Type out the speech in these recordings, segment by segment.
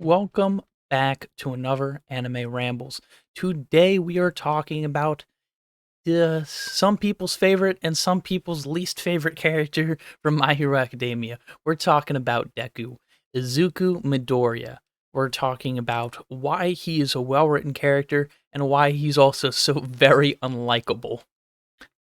Welcome back to another Anime Rambles. Today we are talking about some people's favorite and some people's least favorite character from My Hero Academia. We're talking about Deku, Izuku Midoriya. We're talking about why he is a well-written character and why he's also so very unlikable.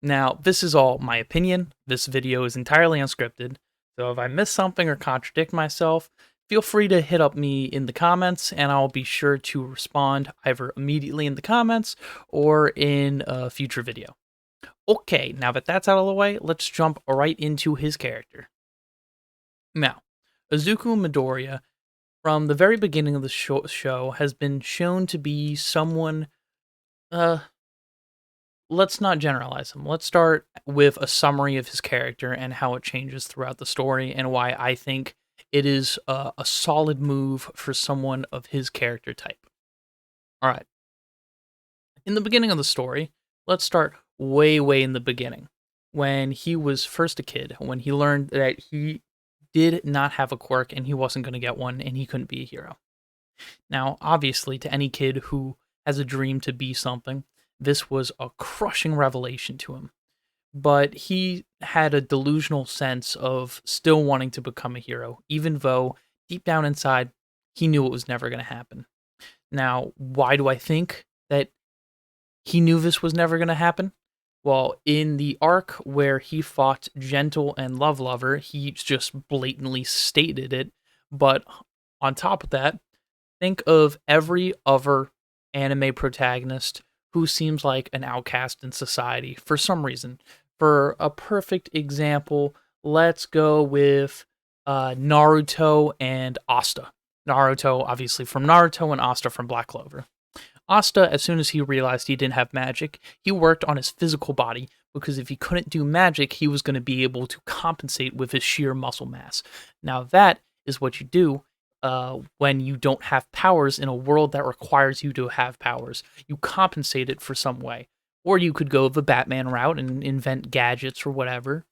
Now, this is all my opinion. This video is entirely unscripted. So if I miss something or contradict myself, feel free to hit up me in the comments and I'll be sure to respond either immediately in the comments or in a future video. Okay, now that that's out of the way, let's jump right into his character. Now, Izuku Midoriya, from the very beginning of the show, has been shown to be someone uh, let's not generalize him. Let's start with a summary of his character and how it changes throughout the story and why I think it is a solid move for someone of his character type. All right. In the beginning of the story, let's start way in the beginning. When he was first a kid, when he learned that he did not have a quirk and he wasn't going to get one and he couldn't be a hero. Now, obviously, to any kid who has a dream to be something, this was a crushing revelation to him. But he had a delusional sense of still wanting to become a hero, even though deep down inside, he knew it was never going to happen. Now, why do I think that he knew this was never going to happen? Well, in the arc where he fought Gentle and Love Lover, he just blatantly stated it. But on top of that, think of every other anime protagonist who seems like an outcast in society for some reason. For a perfect example, let's go with Naruto and Asta. Naruto, obviously, from Naruto, and Asta from Black Clover. Asta, as soon as he realized he didn't have magic, he worked on his physical body because if he couldn't do magic, he was going to be able to compensate with his sheer muscle mass. Now, that is what you do when you don't have powers in a world that requires you to have powers. You compensate it for some way. Or you could go the Batman route and invent gadgets or whatever.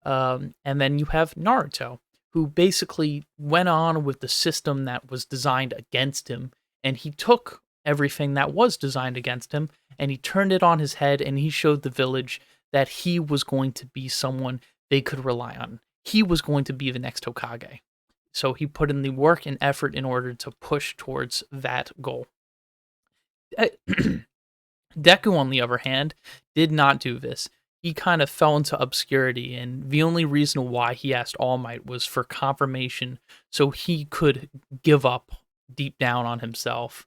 And then you have Naruto, who basically went on with the system that was designed against him, and he took everything that was designed against him and he turned it on his head and he showed the village that he was going to be someone they could rely on. He was going to be the next Hokage. So he put in the work and effort in order to push towards that goal. Deku, on the other hand, did not do this. He kind of fell into obscurity, and the only reason why he asked All Might was for confirmation so he could give up deep down on himself.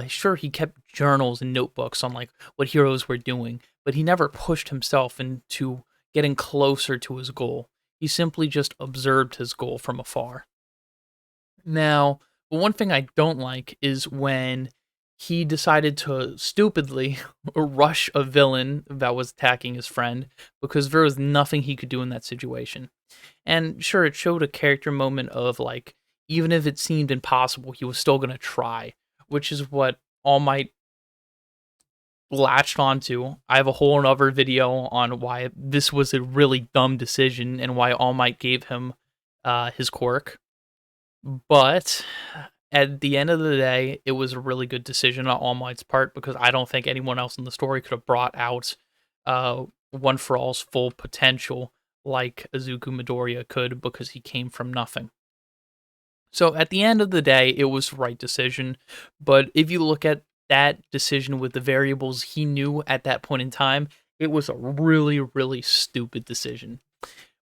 Sure, he kept journals and notebooks on like what heroes were doing, but he never pushed himself into getting closer to his goal. He simply just observed his goal from afar. Now, the one thing I don't like is when he decided to stupidly rush a villain that was attacking his friend because there was nothing he could do in that situation. And sure, it showed a character moment of like, even if it seemed impossible, he was still going to try, which is what All Might latched onto. I have a whole other video on why this was a really dumb decision and why All Might gave him his quirk. But at the end of the day, it was a really good decision on All Might's part because I don't think anyone else in the story could have brought out One for All's full potential like Izuku Midoriya could because he came from nothing. So at the end of the day, it was the right decision. But if you look at that decision with the variables he knew at that point in time, it was a really stupid decision.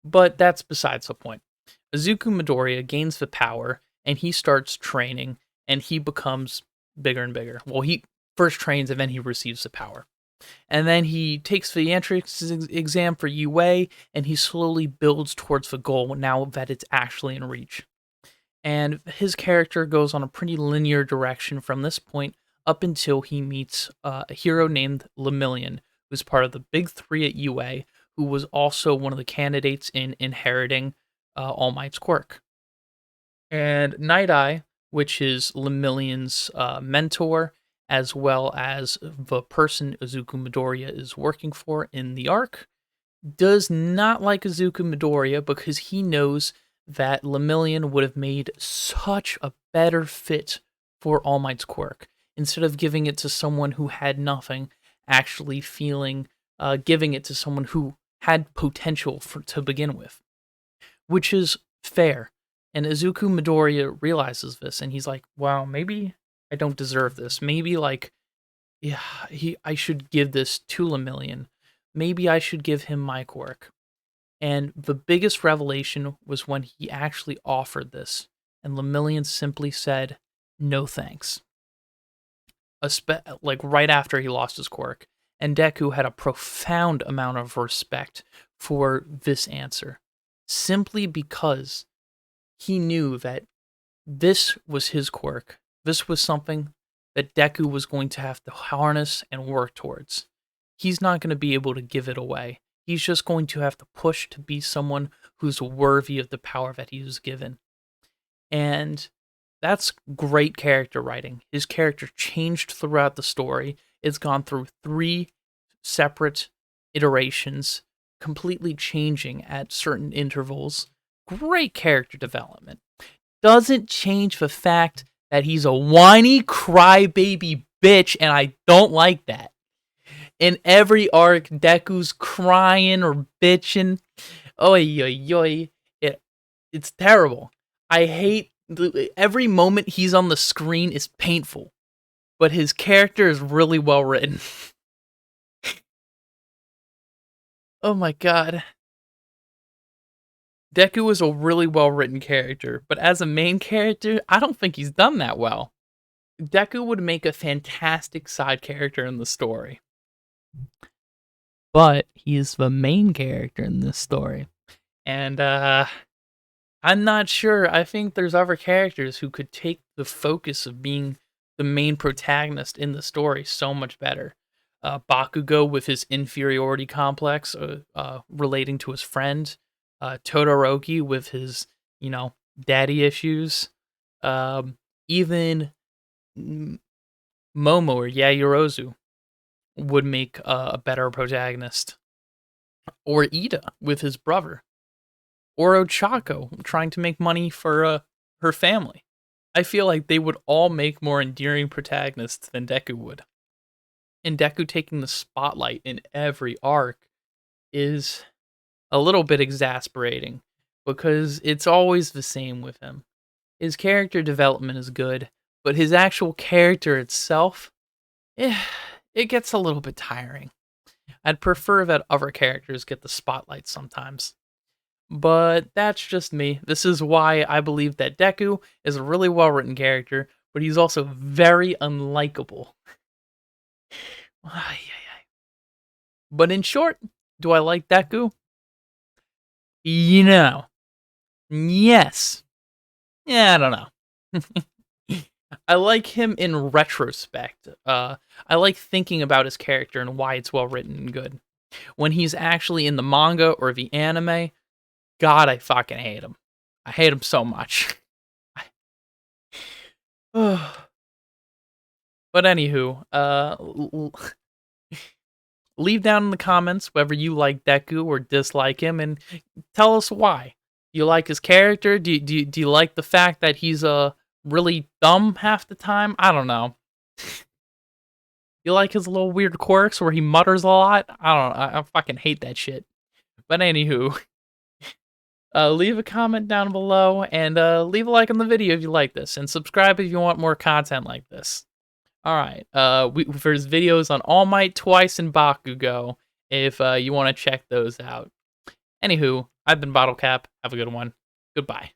But that's besides the point. Izuku Midoriya gains the power and he starts training and he becomes bigger and bigger. Well, he first trains and then he receives the power. And then he takes the entrance exam for UA and he slowly builds towards the goal now that it's actually in reach. And his character goes on a pretty linear direction from this point up until he meets a hero named Lemillion, who's part of the big three at UA, who was also one of the candidates in inheriting All Might's quirk. And Night Eye, which is Lemillion's mentor, as well as the person Izuku Midoriya is working for in the arc, does not like Izuku Midoriya because he knows that Lemillion would have made such a better fit for All Might's quirk. Instead of giving it to someone who had nothing, actually giving it to someone who had potential to begin with, which is fair. And Izuku Midoriya realizes this, and he's like, "Wow, maybe I don't deserve this. Maybe yeah, I should give this to Lemillion. Maybe I should give him my quirk." And the biggest revelation was when he actually offered this, and Lemillion simply said, "No thanks." Like right after he lost his quirk. And Deku had a profound amount of respect for this answer, simply because he knew that this was his quirk. This was something that Deku was going to have to harness and work towards. He's not going to be able to give it away. He's just going to have to push to be someone who's worthy of the power that he was given. And that's great character writing. His character changed throughout the story. It's gone through 3 separate iterations, completely changing at certain intervals. Great character development. Doesn't change the fact that he's a whiny crybaby bitch, and I don't like that. In every arc, Deku's crying or bitching. Oy, oy, oy. It's terrible. I hate every moment he's on the screen is painful, but his character is really well written. Oh my god. Deku is a really well written character, but as a main character, I don't think he's done that well. Deku would make a fantastic side character in the story, but he is the main character in this story. And I'm not sure. I think there's other characters who could take the focus of being the main protagonist in the story so much better. Bakugo with his inferiority complex relating to his friend. Todoroki with his, daddy issues. Even Momo or Yaoyorozu would make a better protagonist. Or Ida with his brother. Or Ochako trying to make money for her family. I feel like they would all make more endearing protagonists than Deku would. And Deku taking the spotlight in every arc is a little bit exasperating because it's always the same with him. His character development is good, but his actual character itself, it gets a little bit tiring. I'd prefer that other characters get the spotlight sometimes. But that's just me. This is why I believe that Deku is a really well written character, but he's also very unlikable. But in short, do I like Deku? Yes. Yeah, I don't know. I like him in retrospect. I like thinking about his character and why it's well written and good. When he's actually in the manga or the anime, God, I fucking hate him. I hate him so much. But anywho, leave down in the comments whether you like Deku or dislike him, and tell us why. Do you like his character? Do you like the fact that he's really dumb half the time? I don't know. You like his little weird quirks where he mutters a lot? I don't know. I fucking hate that shit. But anywho, leave a comment down below and leave a like on the video if you like this, and subscribe if you want more content like this. All right. There's videos on All Might, Twice, and Bakugo if you want to check those out. Anywho, I've been Bottlecap. Have a good one. Goodbye.